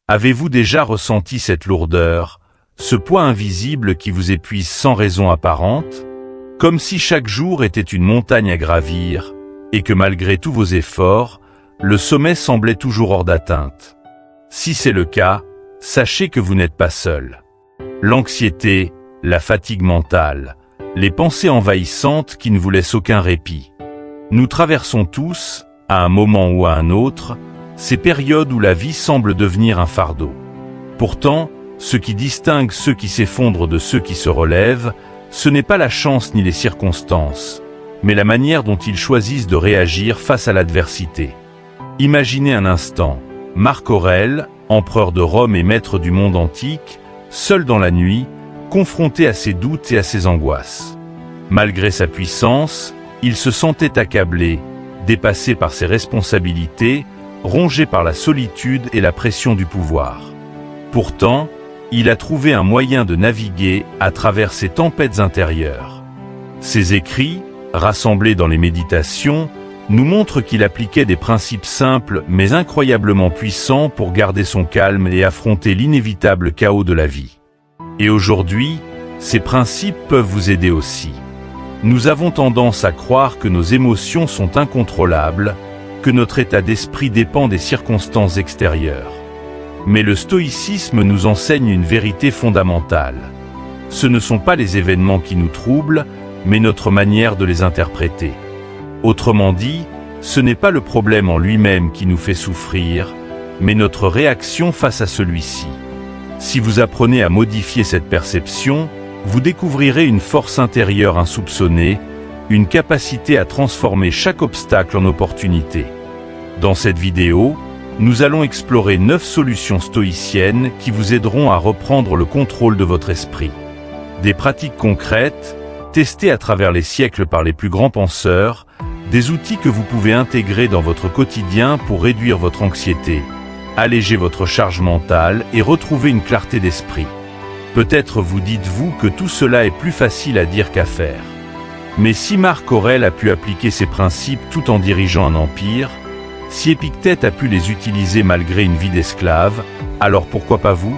Avez-vous déjà ressenti cette lourdeur, ce poids invisible qui vous épuise sans raison apparente? Comme si chaque jour était une montagne à gravir, et que malgré tous vos efforts, le sommet semblait toujours hors d'atteinte. Si c'est le cas, sachez que vous n'êtes pas seul. L'anxiété, la fatigue mentale, les pensées envahissantes qui ne vous laissent aucun répit. Nous traversons tous, à un moment ou à un autre, ces périodes où la vie semble devenir un fardeau. Pourtant, ce qui distingue ceux qui s'effondrent de ceux qui se relèvent, ce n'est pas la chance ni les circonstances, mais la manière dont ils choisissent de réagir face à l'adversité. Imaginez un instant, Marc Aurèle, empereur de Rome et maître du monde antique, seul dans la nuit, confronté à ses doutes et à ses angoisses. Malgré sa puissance, il se sentait accablé, dépassé par ses responsabilités, rongé par la solitude et la pression du pouvoir. Pourtant, il a trouvé un moyen de naviguer à travers ces tempêtes intérieures. Ses écrits, rassemblés dans les Méditations, nous montrent qu'il appliquait des principes simples mais incroyablement puissants pour garder son calme et affronter l'inévitable chaos de la vie. Et aujourd'hui, ces principes peuvent vous aider aussi. Nous avons tendance à croire que nos émotions sont incontrôlables, que notre état d'esprit dépend des circonstances extérieures. Mais le stoïcisme nous enseigne une vérité fondamentale. Ce ne sont pas les événements qui nous troublent, mais notre manière de les interpréter. Autrement dit, ce n'est pas le problème en lui-même qui nous fait souffrir, mais notre réaction face à celui-ci. Si vous apprenez à modifier cette perception, vous découvrirez une force intérieure insoupçonnée, une capacité à transformer chaque obstacle en opportunité. Dans cette vidéo, nous allons explorer 9 solutions stoïciennes qui vous aideront à reprendre le contrôle de votre esprit. Des pratiques concrètes, testées à travers les siècles par les plus grands penseurs, des outils que vous pouvez intégrer dans votre quotidien pour réduire votre anxiété, alléger votre charge mentale et retrouver une clarté d'esprit. Peut-être vous dites-vous que tout cela est plus facile à dire qu'à faire. Mais si Marc Aurèle a pu appliquer ces principes tout en dirigeant un empire, si Épictète a pu les utiliser malgré une vie d'esclave, alors pourquoi pas vous?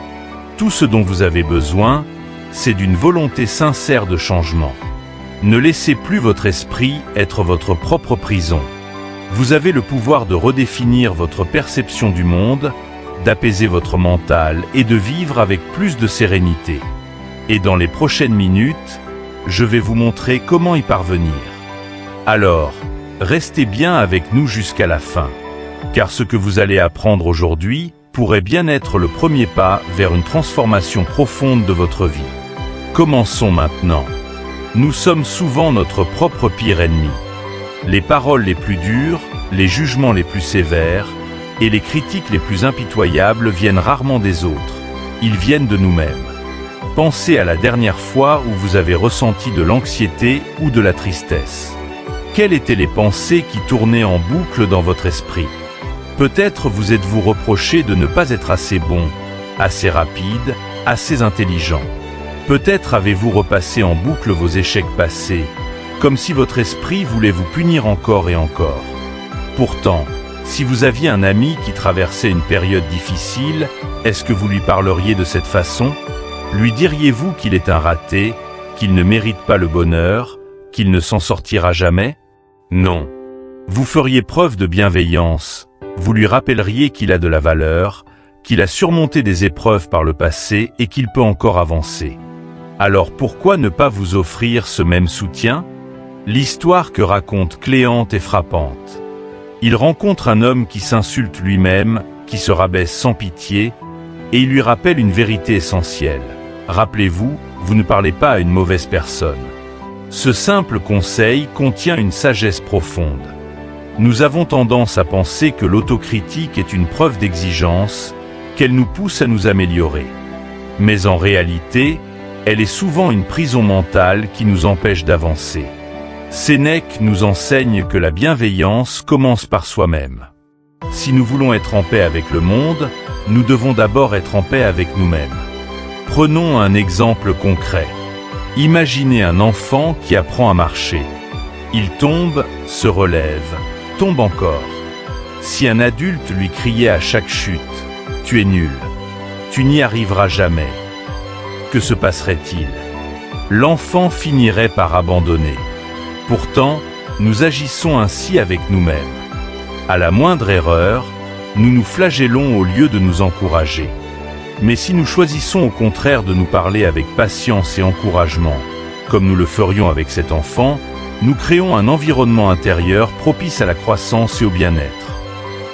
Tout ce dont vous avez besoin, c'est d'une volonté sincère de changement. Ne laissez plus votre esprit être votre propre prison. Vous avez le pouvoir de redéfinir votre perception du monde, d'apaiser votre mental et de vivre avec plus de sérénité. Et dans les prochaines minutes, je vais vous montrer comment y parvenir. Alors, restez bien avec nous jusqu'à la fin, car ce que vous allez apprendre aujourd'hui pourrait bien être le premier pas vers une transformation profonde de votre vie. Commençons maintenant. Nous sommes souvent notre propre pire ennemi. Les paroles les plus dures, les jugements les plus sévères et les critiques les plus impitoyables viennent rarement des autres. Ils viennent de nous-mêmes. Pensez à la dernière fois où vous avez ressenti de l'anxiété ou de la tristesse. Quelles étaient les pensées qui tournaient en boucle dans votre esprit? Peut-être vous êtes-vous reproché de ne pas être assez bon, assez rapide, assez intelligent. Peut-être avez-vous repassé en boucle vos échecs passés, comme si votre esprit voulait vous punir encore et encore. Pourtant, si vous aviez un ami qui traversait une période difficile, est-ce que vous lui parleriez de cette façon? Lui diriez-vous qu'il est un raté, qu'il ne mérite pas le bonheur, qu'il ne s'en sortira jamais? Non. Vous feriez preuve de bienveillance, vous lui rappelleriez qu'il a de la valeur, qu'il a surmonté des épreuves par le passé et qu'il peut encore avancer. Alors pourquoi ne pas vous offrir ce même soutien? L'histoire que raconte Cléante est frappante. Il rencontre un homme qui s'insulte lui-même, qui se rabaisse sans pitié, et il lui rappelle une vérité essentielle. Rappelez-vous, vous ne parlez pas à une mauvaise personne. Ce simple conseil contient une sagesse profonde. Nous avons tendance à penser que l'autocritique est une preuve d'exigence, qu'elle nous pousse à nous améliorer. Mais en réalité, elle est souvent une prison mentale qui nous empêche d'avancer. Sénèque nous enseigne que la bienveillance commence par soi-même. Si nous voulons être en paix avec le monde, nous devons d'abord être en paix avec nous-mêmes. Prenons un exemple concret. Imaginez un enfant qui apprend à marcher. Il tombe, se relève, tombe encore. Si un adulte lui criait à chaque chute « Tu es nul », tu n'y arriveras jamais. Que se passerait-il? L'enfant finirait par abandonner. Pourtant, nous agissons ainsi avec nous-mêmes. À la moindre erreur, nous nous flagellons au lieu de nous encourager. Mais si nous choisissons au contraire de nous parler avec patience et encouragement, comme nous le ferions avec cet enfant, nous créons un environnement intérieur propice à la croissance et au bien-être.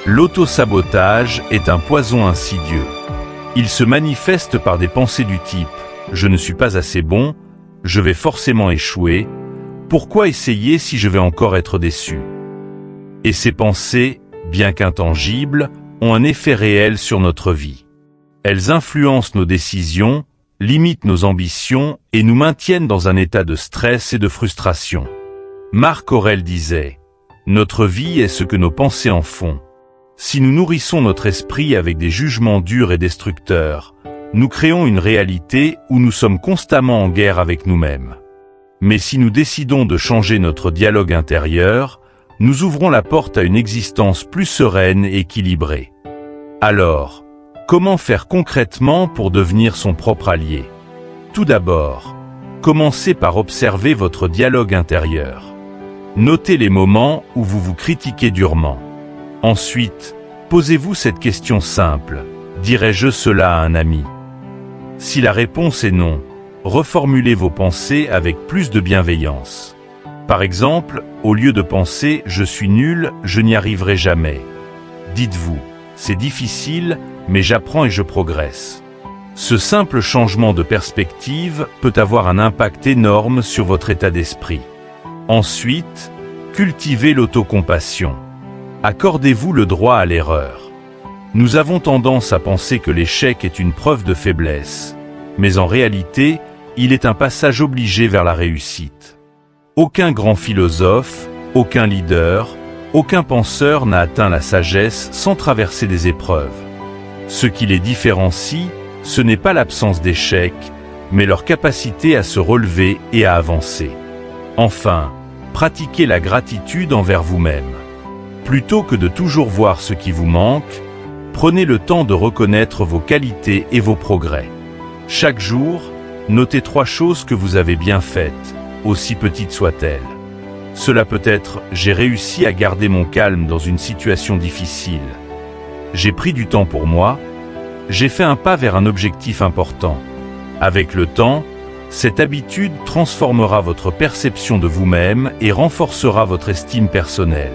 L'auto-sabotage est un poison insidieux. Il se manifeste par des pensées du type « Je ne suis pas assez bon, je vais forcément échouer, pourquoi essayer si je vais encore être déçu ?» Et ces pensées, bien qu'intangibles, ont un effet réel sur notre vie. Elles influencent nos décisions, limitent nos ambitions et nous maintiennent dans un état de stress et de frustration. Marc Aurèle disait « Notre vie est ce que nos pensées en font. Si nous nourrissons notre esprit avec des jugements durs et destructeurs, nous créons une réalité où nous sommes constamment en guerre avec nous-mêmes. Mais si nous décidons de changer notre dialogue intérieur, nous ouvrons la porte à une existence plus sereine et équilibrée. Alors, comment faire concrètement pour devenir son propre allié? Tout d'abord, commencez par observer votre dialogue intérieur. Notez les moments où vous vous critiquez durement. Ensuite, posez-vous cette question simple. Dirais-je cela à un ami? Si la réponse est non, reformulez vos pensées avec plus de bienveillance. Par exemple, au lieu de penser « je suis nul, je n'y arriverai jamais », dites-vous « c'est difficile, mais j'apprends et je progresse ». Ce simple changement de perspective peut avoir un impact énorme sur votre état d'esprit. Ensuite, cultivez l'autocompassion. Accordez-vous le droit à l'erreur. Nous avons tendance à penser que l'échec est une preuve de faiblesse, mais en réalité, il est un passage obligé vers la réussite. Aucun grand philosophe, aucun leader, aucun penseur n'a atteint la sagesse sans traverser des épreuves. Ce qui les différencie, ce n'est pas l'absence d'échecs, mais leur capacité à se relever et à avancer. Enfin, pratiquez la gratitude envers vous-même. Plutôt que de toujours voir ce qui vous manque, prenez le temps de reconnaître vos qualités et vos progrès. Chaque jour, notez 3 choses que vous avez bien faites, aussi petites soient-elles. Cela peut être « j'ai réussi à garder mon calme dans une situation difficile »,« j'ai pris du temps pour moi »,« j'ai fait un pas vers un objectif important ». Avec le temps, cette habitude transformera votre perception de vous-même et renforcera votre estime personnelle.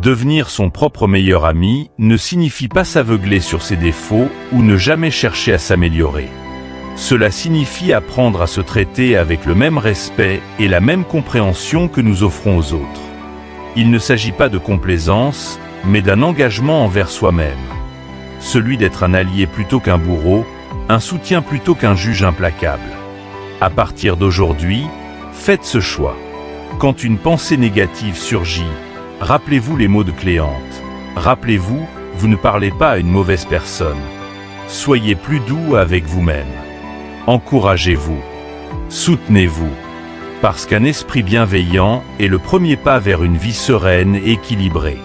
Devenir son propre meilleur ami ne signifie pas s'aveugler sur ses défauts ou ne jamais chercher à s'améliorer. Cela signifie apprendre à se traiter avec le même respect et la même compréhension que nous offrons aux autres. Il ne s'agit pas de complaisance, mais d'un engagement envers soi-même. Celui d'être un allié plutôt qu'un bourreau, un soutien plutôt qu'un juge implacable. À partir d'aujourd'hui, faites ce choix. Quand une pensée négative surgit, rappelez-vous les mots de Cléante. Rappelez-vous, vous ne parlez pas à une mauvaise personne. Soyez plus doux avec vous-même. Encouragez-vous. Soutenez-vous. Parce qu'un esprit bienveillant est le premier pas vers une vie sereine et équilibrée.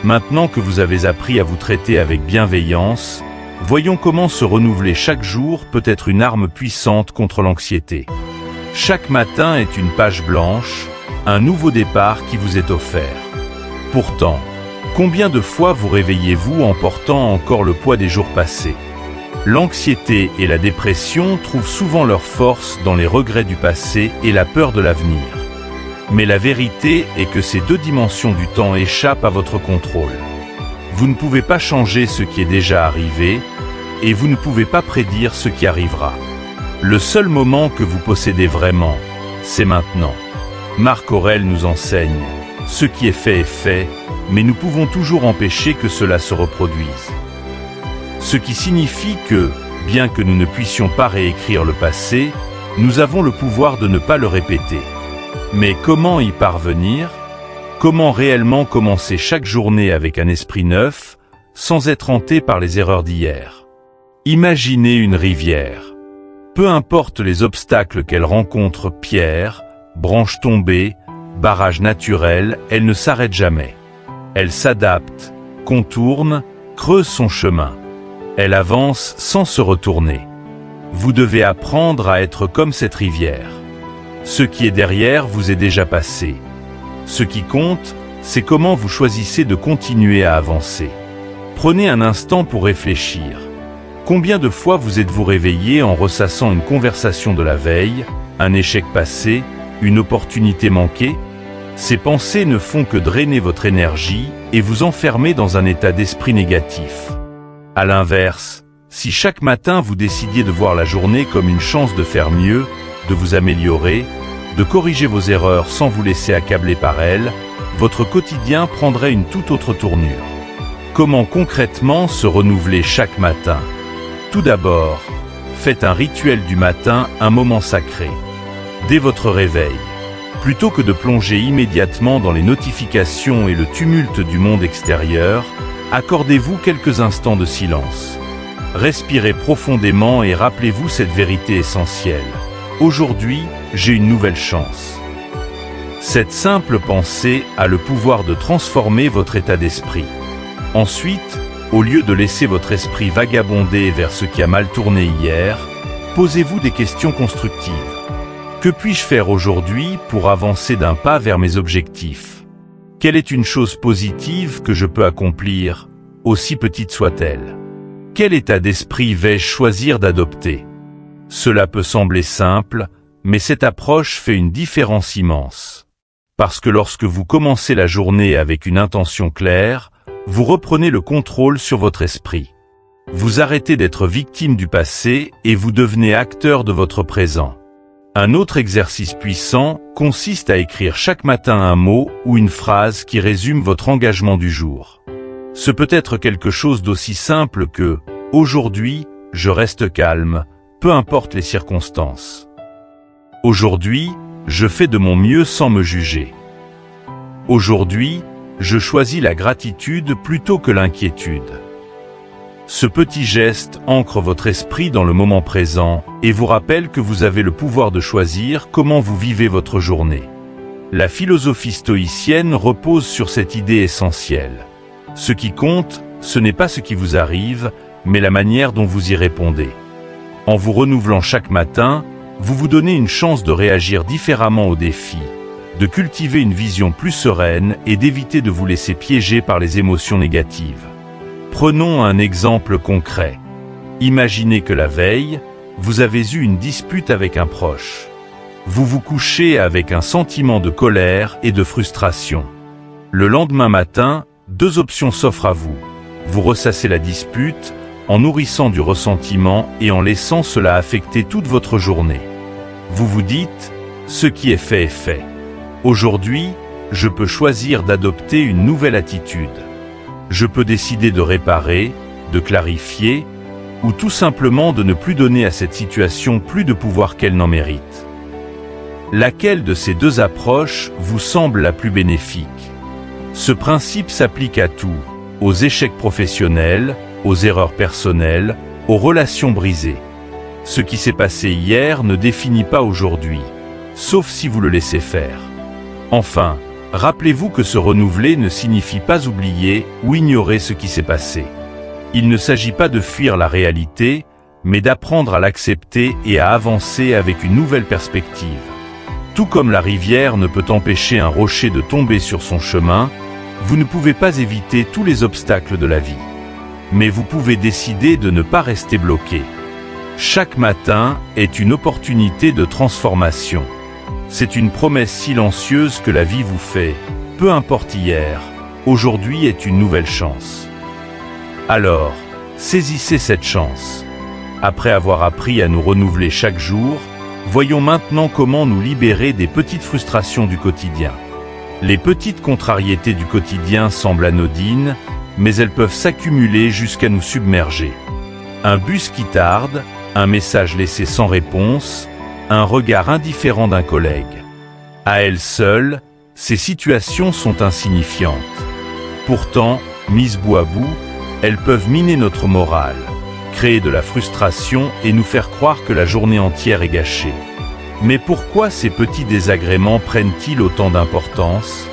Maintenant que vous avez appris à vous traiter avec bienveillance, voyons comment se renouveler chaque jour peut être une arme puissante contre l'anxiété. Chaque matin est une page blanche, un nouveau départ qui vous est offert. Pourtant, combien de fois vous réveillez-vous en portant encore le poids des jours passés? L'anxiété et la dépression trouvent souvent leur force dans les regrets du passé et la peur de l'avenir. Mais la vérité est que ces 2 dimensions du temps échappent à votre contrôle. Vous ne pouvez pas changer ce qui est déjà arrivé, et vous ne pouvez pas prédire ce qui arrivera. Le seul moment que vous possédez vraiment, c'est maintenant. Marc Aurèle nous enseigne, ce qui est fait, mais nous pouvons toujours empêcher que cela se reproduise. Ce qui signifie que, bien que nous ne puissions pas réécrire le passé, nous avons le pouvoir de ne pas le répéter. Mais comment y parvenir? Comment réellement commencer chaque journée avec un esprit neuf, sans être hanté par les erreurs d'hier? Imaginez une rivière. Peu importe les obstacles qu'elle rencontre, pierres, branches tombées, barrages naturels, elle ne s'arrête jamais. Elle s'adapte, contourne, creuse son chemin. Elle avance sans se retourner. Vous devez apprendre à être comme cette rivière. Ce qui est derrière vous est déjà passé. Ce qui compte, c'est comment vous choisissez de continuer à avancer. Prenez un instant pour réfléchir. Combien de fois vous êtes-vous réveillé en ressassant une conversation de la veille, un échec passé, une opportunité manquée? Ces pensées ne font que drainer votre énergie et vous enfermer dans un état d'esprit négatif. À l'inverse, si chaque matin vous décidiez de voir la journée comme une chance de faire mieux, de vous améliorer, de corriger vos erreurs sans vous laisser accabler par elles, votre quotidien prendrait une toute autre tournure. Comment concrètement se renouveler chaque matin? Tout d'abord, faites un rituel du matin, un moment sacré. Dès votre réveil, plutôt que de plonger immédiatement dans les notifications et le tumulte du monde extérieur, accordez-vous quelques instants de silence. Respirez profondément et rappelez-vous cette vérité essentielle. Aujourd'hui, j'ai une nouvelle chance. Cette simple pensée a le pouvoir de transformer votre état d'esprit. Ensuite, au lieu de laisser votre esprit vagabonder vers ce qui a mal tourné hier, posez-vous des questions constructives. Que puis-je faire aujourd'hui pour avancer d'un pas vers mes objectifs? Quelle est une chose positive que je peux accomplir, aussi petite soit-elle? Quel état d'esprit vais-je choisir d'adopter? Cela peut sembler simple, mais cette approche fait une différence immense. Parce que lorsque vous commencez la journée avec une intention claire, vous reprenez le contrôle sur votre esprit. Vous arrêtez d'être victime du passé et vous devenez acteur de votre présent. Un autre exercice puissant consiste à écrire chaque matin un mot ou une phrase qui résume votre engagement du jour. Ce peut être quelque chose d'aussi simple que « Aujourd'hui, je reste calme, peu importe les circonstances. Aujourd'hui, je fais de mon mieux sans me juger. Aujourd'hui, je choisis la gratitude plutôt que l'inquiétude. » Ce petit geste ancre votre esprit dans le moment présent et vous rappelle que vous avez le pouvoir de choisir comment vous vivez votre journée. La philosophie stoïcienne repose sur cette idée essentielle. Ce qui compte, ce n'est pas ce qui vous arrive, mais la manière dont vous y répondez. En vous renouvelant chaque matin, vous vous donnez une chance de réagir différemment aux défis, de cultiver une vision plus sereine et d'éviter de vous laisser piéger par les émotions négatives. Prenons un exemple concret. Imaginez que la veille, vous avez eu une dispute avec un proche. Vous vous couchez avec un sentiment de colère et de frustration. Le lendemain matin, deux options s'offrent à vous. Vous ressassez la dispute en nourrissant du ressentiment et en laissant cela affecter toute votre journée. Vous vous dites, ce qui est fait est fait. Aujourd'hui, je peux choisir d'adopter une nouvelle attitude. Je peux décider de réparer, de clarifier, ou tout simplement de ne plus donner à cette situation plus de pouvoir qu'elle n'en mérite. Laquelle de ces deux approches vous semble la plus bénéfique? Ce principe s'applique à tout, aux échecs professionnels, aux erreurs personnelles, aux relations brisées. Ce qui s'est passé hier ne définit pas aujourd'hui, sauf si vous le laissez faire. Enfin, rappelez-vous que se renouveler ne signifie pas oublier ou ignorer ce qui s'est passé. Il ne s'agit pas de fuir la réalité, mais d'apprendre à l'accepter et à avancer avec une nouvelle perspective. Tout comme la rivière ne peut empêcher un rocher de tomber sur son chemin, vous ne pouvez pas éviter tous les obstacles de la vie. Mais vous pouvez décider de ne pas rester bloqué. Chaque matin est une opportunité de transformation. C'est une promesse silencieuse que la vie vous fait. Peu importe hier, aujourd'hui est une nouvelle chance. Alors, saisissez cette chance. Après avoir appris à nous renouveler chaque jour, voyons maintenant comment nous libérer des petites frustrations du quotidien. Les petites contrariétés du quotidien semblent anodines, mais elles peuvent s'accumuler jusqu'à nous submerger. Un bus qui tarde, un message laissé sans réponse, un regard indifférent d'un collègue. À elles seules, ces situations sont insignifiantes. Pourtant, mises bout à bout, elles peuvent miner notre morale, créer de la frustration et nous faire croire que la journée entière est gâchée. Mais pourquoi ces petits désagréments prennent-ils autant d'importance?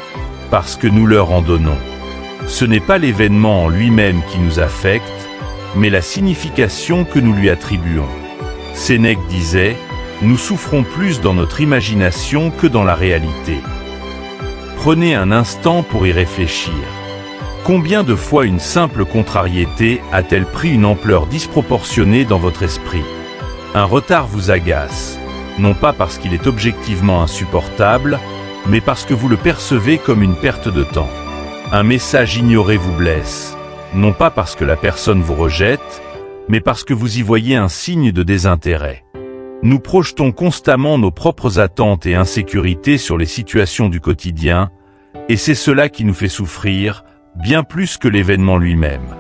Parce que nous leur en donnons. Ce n'est pas l'événement en lui-même qui nous affecte, mais la signification que nous lui attribuons. Sénèque disait « Nous souffrons plus dans notre imagination que dans la réalité ». Prenez un instant pour y réfléchir. Combien de fois une simple contrariété a-t-elle pris une ampleur disproportionnée dans votre esprit? Un retard vous agace, non pas parce qu'il est objectivement insupportable, mais parce que vous le percevez comme une perte de temps. Un message ignoré vous blesse, non pas parce que la personne vous rejette, mais parce que vous y voyez un signe de désintérêt. Nous projetons constamment nos propres attentes et insécurités sur les situations du quotidien, et c'est cela qui nous fait souffrir, bien plus que l'événement lui-même.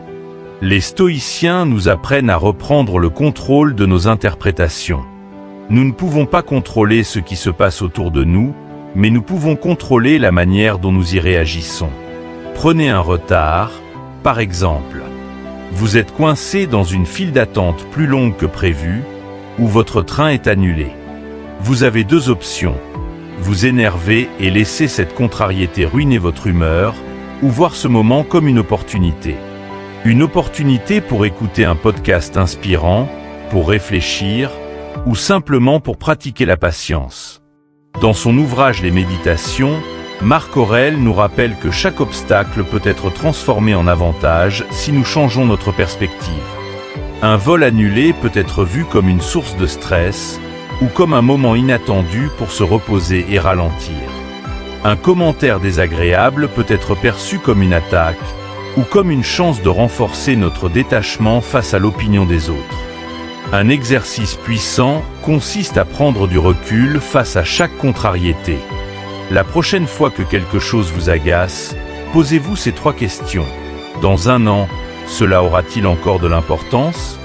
Les stoïciens nous apprennent à reprendre le contrôle de nos interprétations. Nous ne pouvons pas contrôler ce qui se passe autour de nous, mais nous pouvons contrôler la manière dont nous y réagissons. Prenez un retard, par exemple. Vous êtes coincé dans une file d'attente plus longue que prévu, ou votre train est annulé. Vous avez deux options. Vous énerver et laisser cette contrariété ruiner votre humeur, ou voir ce moment comme une opportunité. Une opportunité pour écouter un podcast inspirant, pour réfléchir, ou simplement pour pratiquer la patience. Dans son ouvrage Les Méditations, Marc Aurèle nous rappelle que chaque obstacle peut être transformé en avantage si nous changeons notre perspective. Un vol annulé peut être vu comme une source de stress, ou comme un moment inattendu pour se reposer et ralentir. Un commentaire désagréable peut être perçu comme une attaque, ou comme une chance de renforcer notre détachement face à l'opinion des autres. Un exercice puissant consiste à prendre du recul face à chaque contrariété. La prochaine fois que quelque chose vous agace, posez-vous ces 3 questions. Dans 1 an, cela aura-t-il encore de l'importance?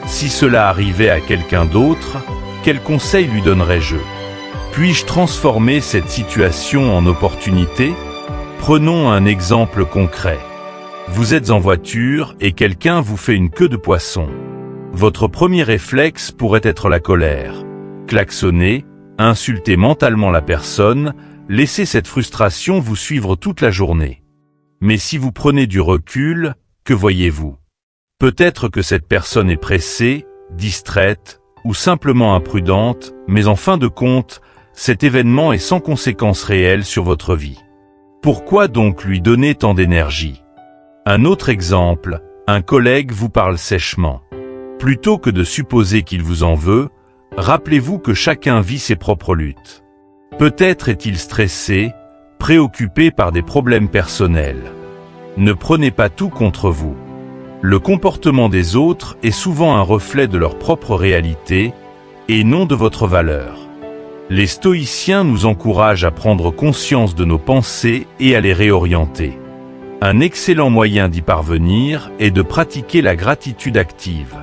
Si cela arrivait à quelqu'un d'autre, quel conseil lui donnerais-je? Puis-je transformer cette situation en opportunité? Prenons un exemple concret. Vous êtes en voiture et quelqu'un vous fait une queue de poisson. Votre premier réflexe pourrait être la colère. Klaxonner, insulter mentalement la personne, laisser cette frustration vous suivre toute la journée. Mais si vous prenez du recul, que voyez-vous? Peut-être que cette personne est pressée, distraite, ou simplement imprudente, mais en fin de compte, cet événement est sans conséquence réelle sur votre vie. Pourquoi donc lui donner tant d'énergie? Un autre exemple, un collègue vous parle sèchement. Plutôt que de supposer qu'il vous en veut, rappelez-vous que chacun vit ses propres luttes. Peut-être est-il stressé, préoccupé par des problèmes personnels. Ne prenez pas tout contre vous. Le comportement des autres est souvent un reflet de leur propre réalité, et non de votre valeur. Les stoïciens nous encouragent à prendre conscience de nos pensées et à les réorienter. Un excellent moyen d'y parvenir est de pratiquer la gratitude active.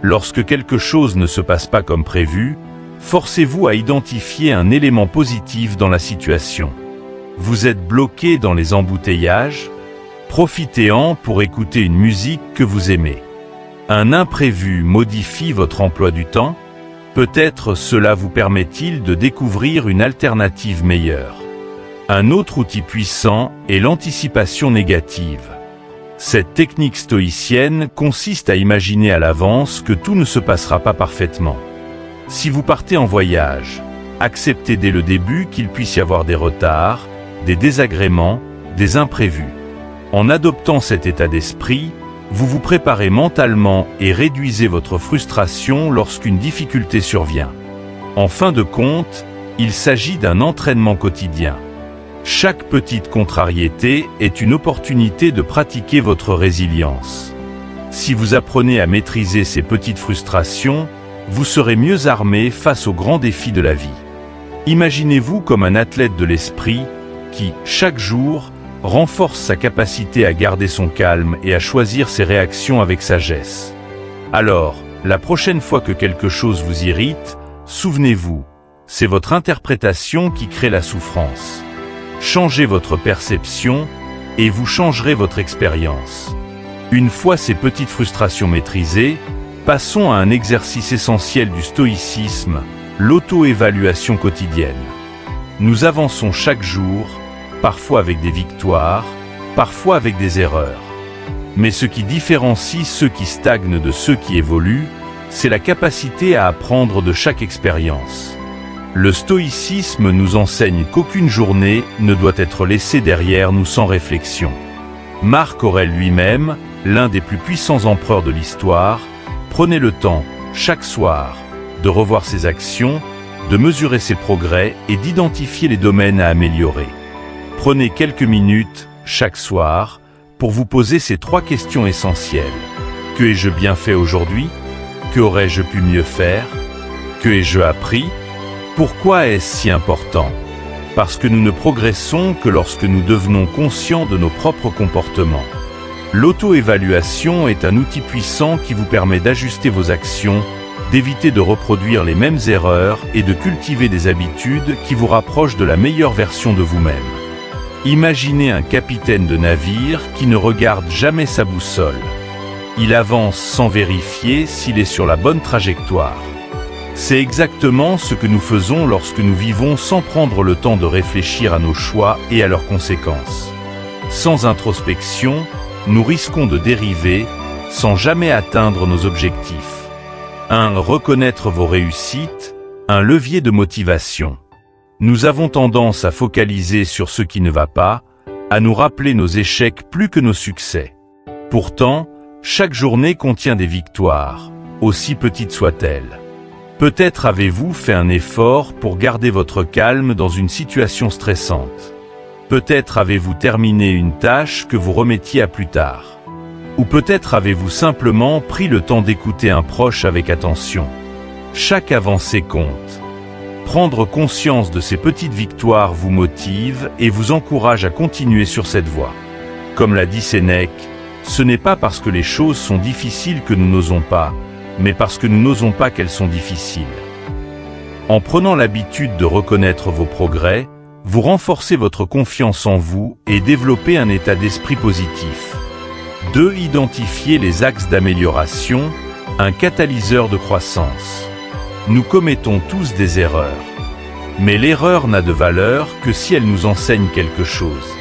Lorsque quelque chose ne se passe pas comme prévu, forcez-vous à identifier un élément positif dans la situation. Vous êtes bloqué dans les embouteillages? Profitez-en pour écouter une musique que vous aimez. Un imprévu modifie votre emploi du temps? Peut-être cela vous permet-il de découvrir une alternative meilleure. Un autre outil puissant est l'anticipation négative. Cette technique stoïcienne consiste à imaginer à l'avance que tout ne se passera pas parfaitement. Si vous partez en voyage, acceptez dès le début qu'il puisse y avoir des retards, des désagréments, des imprévus. En adoptant cet état d'esprit, vous vous préparez mentalement et réduisez votre frustration lorsqu'une difficulté survient. En fin de compte, il s'agit d'un entraînement quotidien. Chaque petite contrariété est une opportunité de pratiquer votre résilience. Si vous apprenez à maîtriser ces petites frustrations, vous serez mieux armé face aux grands défis de la vie. Imaginez-vous comme un athlète de l'esprit qui, chaque jour, renforce sa capacité à garder son calme et à choisir ses réactions avec sagesse. Alors, la prochaine fois que quelque chose vous irrite, souvenez-vous, c'est votre interprétation qui crée la souffrance. Changez votre perception et vous changerez votre expérience. Une fois ces petites frustrations maîtrisées, passons à un exercice essentiel du stoïcisme, l'auto-évaluation quotidienne. Nous avançons chaque jour, parfois avec des victoires, parfois avec des erreurs. Mais ce qui différencie ceux qui stagnent de ceux qui évoluent, c'est la capacité à apprendre de chaque expérience. Le stoïcisme nous enseigne qu'aucune journée ne doit être laissée derrière nous sans réflexion. Marc Aurèle lui-même, l'un des plus puissants empereurs de l'histoire, prenait le temps, chaque soir, de revoir ses actions, de mesurer ses progrès et d'identifier les domaines à améliorer. Prenez quelques minutes, chaque soir, pour vous poser ces 3 questions essentielles. Que ai-je bien fait aujourd'hui? Que aurais-je pu mieux faire? Que ai-je appris? Pourquoi est-ce si important? Parce que nous ne progressons que lorsque nous devenons conscients de nos propres comportements. L'auto-évaluation est un outil puissant qui vous permet d'ajuster vos actions, d'éviter de reproduire les mêmes erreurs et de cultiver des habitudes qui vous rapprochent de la meilleure version de vous-même. Imaginez un capitaine de navire qui ne regarde jamais sa boussole. Il avance sans vérifier s'il est sur la bonne trajectoire. C'est exactement ce que nous faisons lorsque nous vivons sans prendre le temps de réfléchir à nos choix et à leurs conséquences. Sans introspection, nous risquons de dériver sans jamais atteindre nos objectifs. 1. Reconnaître vos réussites, un levier de motivation. Nous avons tendance à focaliser sur ce qui ne va pas, à nous rappeler nos échecs plus que nos succès. Pourtant, chaque journée contient des victoires, aussi petites soient-elles. Peut-être avez-vous fait un effort pour garder votre calme dans une situation stressante. Peut-être avez-vous terminé une tâche que vous remettiez à plus tard. Ou peut-être avez-vous simplement pris le temps d'écouter un proche avec attention. Chaque avancée compte. Prendre conscience de ces petites victoires vous motive et vous encourage à continuer sur cette voie. Comme l'a dit Sénèque, ce n'est pas parce que les choses sont difficiles que nous n'osons pas, mais parce que nous n'osons pas qu'elles sont difficiles. En prenant l'habitude de reconnaître vos progrès, vous renforcez votre confiance en vous et développez un état d'esprit positif. 2. Identifier les axes d'amélioration, un catalyseur de croissance. Nous commettons tous des erreurs. Mais l'erreur n'a de valeur que si elle nous enseigne quelque chose.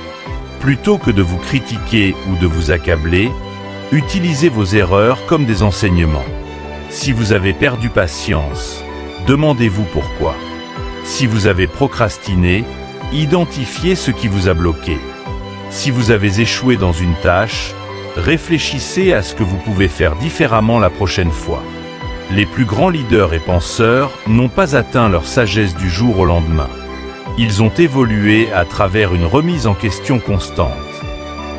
Plutôt que de vous critiquer ou de vous accabler, utilisez vos erreurs comme des enseignements. Si vous avez perdu patience, demandez-vous pourquoi. Si vous avez procrastiné, identifiez ce qui vous a bloqué. Si vous avez échoué dans une tâche, réfléchissez à ce que vous pouvez faire différemment la prochaine fois. Les plus grands leaders et penseurs n'ont pas atteint leur sagesse du jour au lendemain. Ils ont évolué à travers une remise en question constante.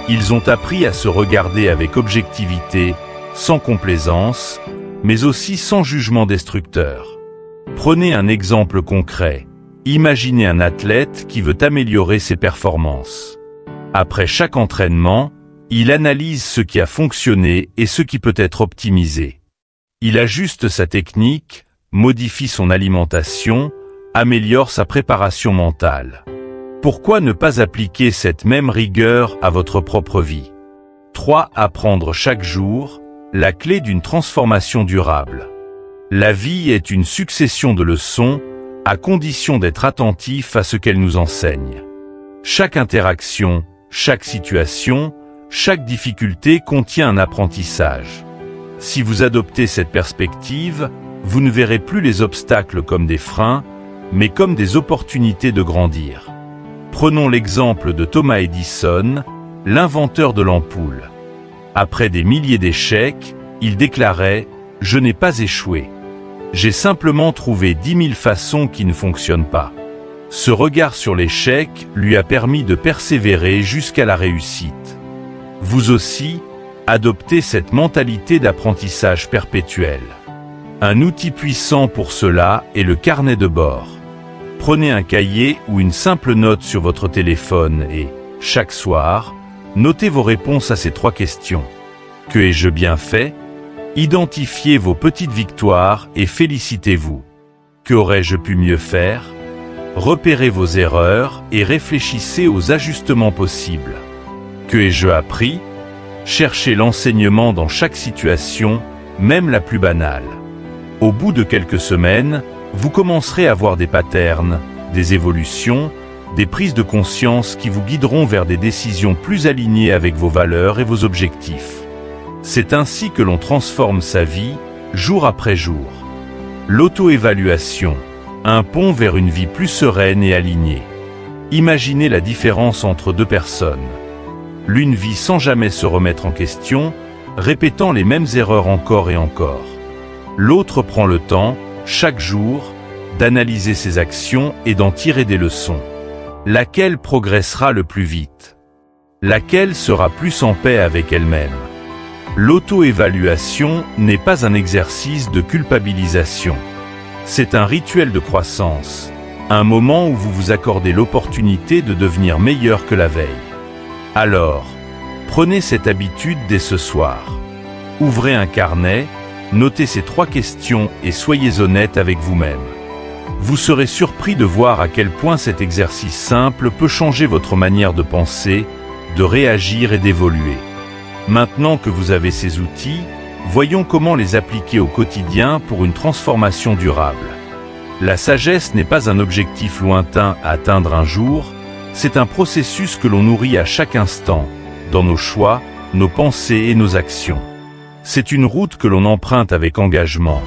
Ils ont appris à se regarder avec objectivité, sans complaisance, mais aussi sans jugement destructeur. Prenez un exemple concret. Imaginez un athlète qui veut améliorer ses performances. Après chaque entraînement, il analyse ce qui a fonctionné et ce qui peut être optimisé. Il ajuste sa technique, modifie son alimentation, améliore sa préparation mentale. Pourquoi ne pas appliquer cette même rigueur à votre propre vie? 3. Apprendre chaque jour, la clé d'une transformation durable. La vie est une succession de leçons, à condition d'être attentif à ce qu'elle nous enseigne. Chaque interaction, chaque situation, chaque difficulté contient un apprentissage. Si vous adoptez cette perspective, vous ne verrez plus les obstacles comme des freins, mais comme des opportunités de grandir. Prenons l'exemple de Thomas Edison, l'inventeur de l'ampoule. Après des milliers d'échecs, il déclarait « Je n'ai pas échoué. J'ai simplement trouvé 10 000 façons qui ne fonctionnent pas. » Ce regard sur l'échec lui a permis de persévérer jusqu'à la réussite. Vous aussi, adoptez cette mentalité d'apprentissage perpétuel. Un outil puissant pour cela est le carnet de bord. Prenez un cahier ou une simple note sur votre téléphone et, chaque soir, notez vos réponses à ces 3 questions. Que ai-je bien fait? Identifiez vos petites victoires et félicitez-vous. Que aurais-je pu mieux faire? Repérez vos erreurs et réfléchissez aux ajustements possibles. Que ai-je appris? Cherchez l'enseignement dans chaque situation, même la plus banale. Au bout de quelques semaines, vous commencerez à voir des patterns, des évolutions, des prises de conscience qui vous guideront vers des décisions plus alignées avec vos valeurs et vos objectifs. C'est ainsi que l'on transforme sa vie, jour après jour. L'auto-évaluation, un pont vers une vie plus sereine et alignée. Imaginez la différence entre deux personnes. L'une vit sans jamais se remettre en question, répétant les mêmes erreurs encore et encore. L'autre prend le temps, chaque jour, d'analyser ses actions et d'en tirer des leçons. Laquelle progressera le plus vite? Laquelle sera plus en paix avec elle-même? L'auto-évaluation n'est pas un exercice de culpabilisation. C'est un rituel de croissance, un moment où vous vous accordez l'opportunité de devenir meilleur que la veille. Alors, prenez cette habitude dès ce soir. Ouvrez un carnet, notez ces 3 questions et soyez honnête avec vous-même. Vous serez surpris de voir à quel point cet exercice simple peut changer votre manière de penser, de réagir et d'évoluer. Maintenant que vous avez ces outils, voyons comment les appliquer au quotidien pour une transformation durable. La sagesse n'est pas un objectif lointain à atteindre un jour, c'est un processus que l'on nourrit à chaque instant, dans nos choix, nos pensées et nos actions. C'est une route que l'on emprunte avec engagement,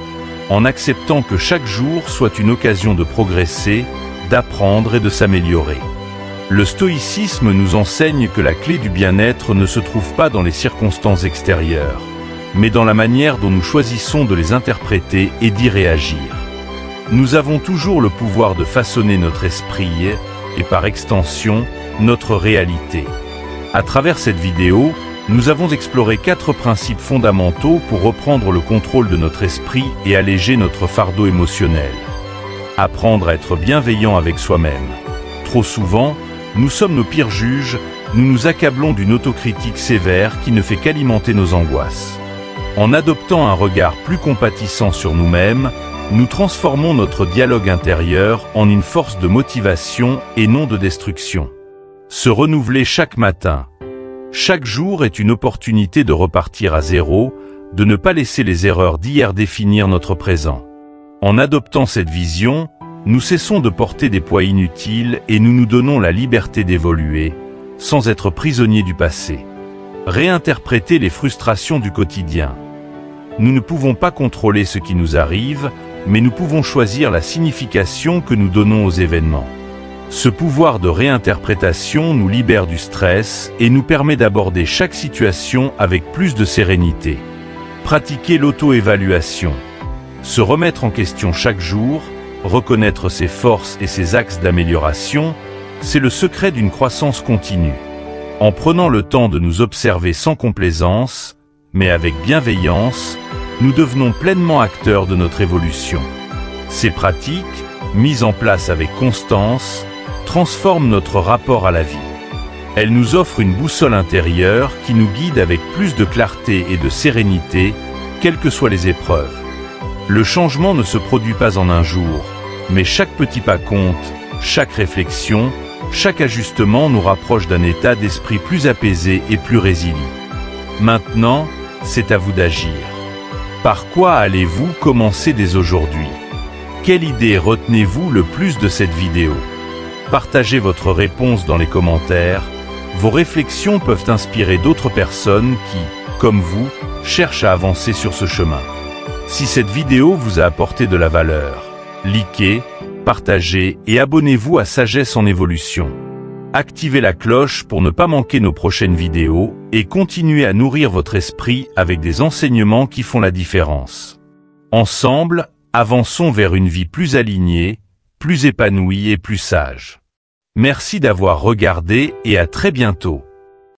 en acceptant que chaque jour soit une occasion de progresser, d'apprendre et de s'améliorer. Le stoïcisme nous enseigne que la clé du bien-être ne se trouve pas dans les circonstances extérieures, mais dans la manière dont nous choisissons de les interpréter et d'y réagir. Nous avons toujours le pouvoir de façonner notre esprit et par extension, notre réalité. À travers cette vidéo, nous avons exploré 4 principes fondamentaux pour reprendre le contrôle de notre esprit et alléger notre fardeau émotionnel. Apprendre à être bienveillant avec soi-même. Trop souvent, nous sommes nos pires juges, nous nous accablons d'une autocritique sévère qui ne fait qu'alimenter nos angoisses. En adoptant un regard plus compatissant sur nous-mêmes, nous transformons notre dialogue intérieur en une force de motivation et non de destruction. Se renouveler chaque matin. Chaque jour est une opportunité de repartir à zéro, de ne pas laisser les erreurs d'hier définir notre présent. En adoptant cette vision, nous cessons de porter des poids inutiles et nous nous donnons la liberté d'évoluer, sans être prisonniers du passé. Réinterpréter les frustrations du quotidien. Nous ne pouvons pas contrôler ce qui nous arrive, mais nous pouvons choisir la signification que nous donnons aux événements. Ce pouvoir de réinterprétation nous libère du stress et nous permet d'aborder chaque situation avec plus de sérénité. Pratiquer l'auto-évaluation. Se remettre en question chaque jour, reconnaître ses forces et ses axes d'amélioration, c'est le secret d'une croissance continue. En prenant le temps de nous observer sans complaisance, mais avec bienveillance, nous devenons pleinement acteurs de notre évolution. Ces pratiques, mises en place avec constance, transforment notre rapport à la vie. Elles nous offrent une boussole intérieure qui nous guide avec plus de clarté et de sérénité, quelles que soient les épreuves. Le changement ne se produit pas en un jour, mais chaque petit pas compte, chaque réflexion, chaque ajustement nous rapproche d'un état d'esprit plus apaisé et plus résilient. Maintenant, c'est à vous d'agir. Par quoi allez-vous commencer dès aujourd'hui? Quelle idée retenez-vous le plus de cette vidéo? Partagez votre réponse dans les commentaires. Vos réflexions peuvent inspirer d'autres personnes qui, comme vous, cherchent à avancer sur ce chemin. Si cette vidéo vous a apporté de la valeur, likez, partagez et abonnez-vous à Sagesse en Évolution. Activez la cloche pour ne pas manquer nos prochaines vidéos et continuez à nourrir votre esprit avec des enseignements qui font la différence. Ensemble, avançons vers une vie plus alignée, plus épanouie et plus sage. Merci d'avoir regardé et à très bientôt.